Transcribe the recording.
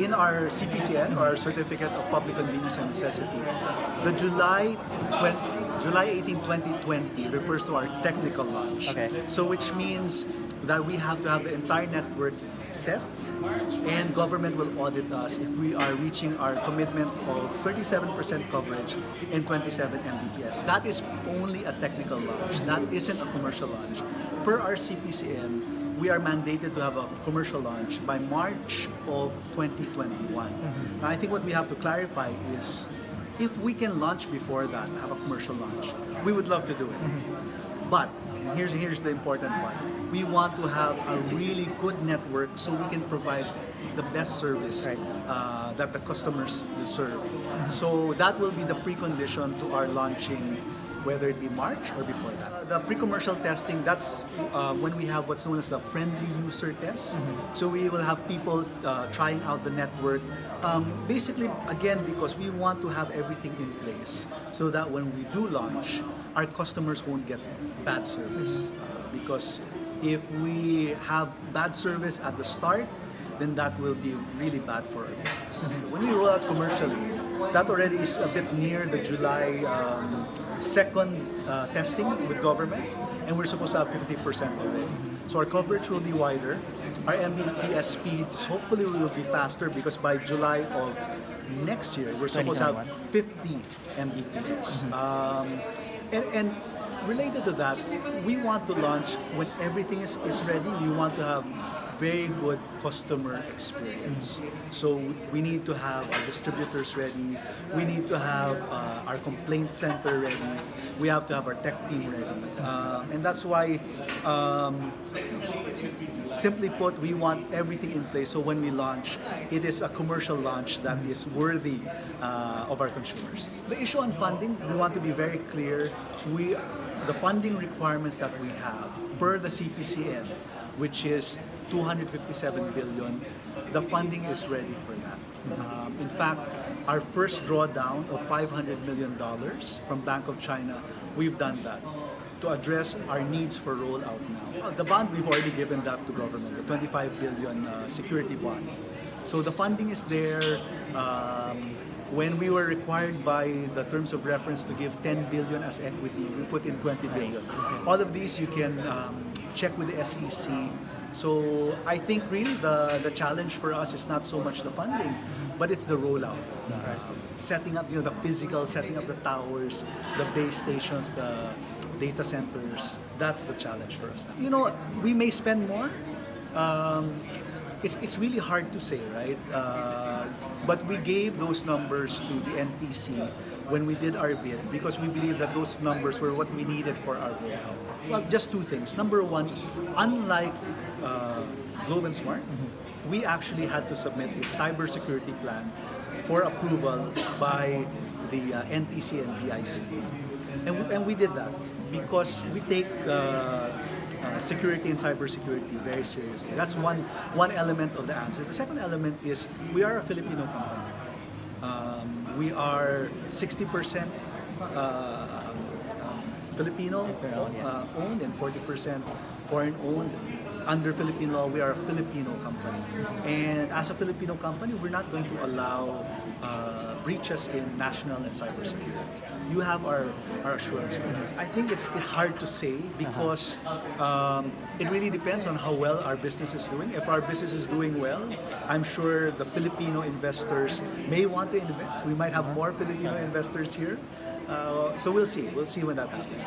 in our CPCN, or our Certificate of Public Convenience and Necessity, the July 18, 2020 refers to our technical launch. Okay. So which means that we have to have the entire network set, and government will audit us if we are reaching our commitment of 37% coverage and 27 Mbps. That is only a technical launch. That isn't a commercial launch. Per our CPCN, we are mandated to have a commercial launch by March of 2021. Now, I think what we have to clarify is, if we can launch before that, have a commercial launch, we would love to do it. But here's the important one. We want to have a really good network so we can provide the best service that the customers deserve. So that will be the precondition to our launching, whether it be March or before that. The pre-commercial testing, that's when we have what's known as the friendly user test. So we will have people trying out the network. Basically, again, because we want to have everything in place so that when we do launch, our customers won't get bad service. Because if we have bad service at the start, then that will be really bad for our business. When we roll out commercially, that already is a bit near the July 2nd testing with government, and we're supposed to have 50% already. So our coverage will be wider. Our Mbps speeds hopefully will be faster, because by July of next year, we're supposed to have 50 Mbps. And related to that, we want to launch when everything is ready. We want to have very good customer experience. So we need to have our distributors ready. We need to have our complaint center ready. We have to have our tech team ready. And that's why, simply put, we want everything in place. So when we launch, it is a commercial launch that is worthy of our consumers. The issue on funding, we want to be very clear. The funding requirements that we have per the CPCN, which is 257 billion, the funding is ready for that. In fact, our first drawdown of $500 million from Bank of China, we've done that to address our needs for rollout now. The bond, we've already given that to government, the 25 billion security bond. So the funding is there. When we were required by the terms of reference to give 10 billion as equity, we put in 20 billion. All of these you can check with the SEC. So I think really the challenge for us is not so much the funding, but it's the rollout. Setting up, the physical, setting up the towers, the base stations, the data centers. That's the challenge for us now. We may spend more. It's really hard to say, right? But we gave those numbers to the NTC when we did our bid, because we believe that those numbers were what we needed for our rollout. Well, just two things. Number one, unlike Globe and Smart, we actually had to submit a cybersecurity plan for approval by the NTC and DIC. And we did that because we take security and cybersecurity very seriously. That's one element of the answer. The second element is we are a Filipino company. We are 60% Filipino owned and 40% foreign owned. Under Philippine law, we are a Filipino company. And as a Filipino company, we're not going to allow breaches in national and cybersecurity. You have our assurance for that. I think it's hard to say because it really depends on how well our business is doing. If our business is doing well, I'm sure the Filipino investors may want to invest. We might have more Filipino investors here. So we'll see. We'll see when that happens.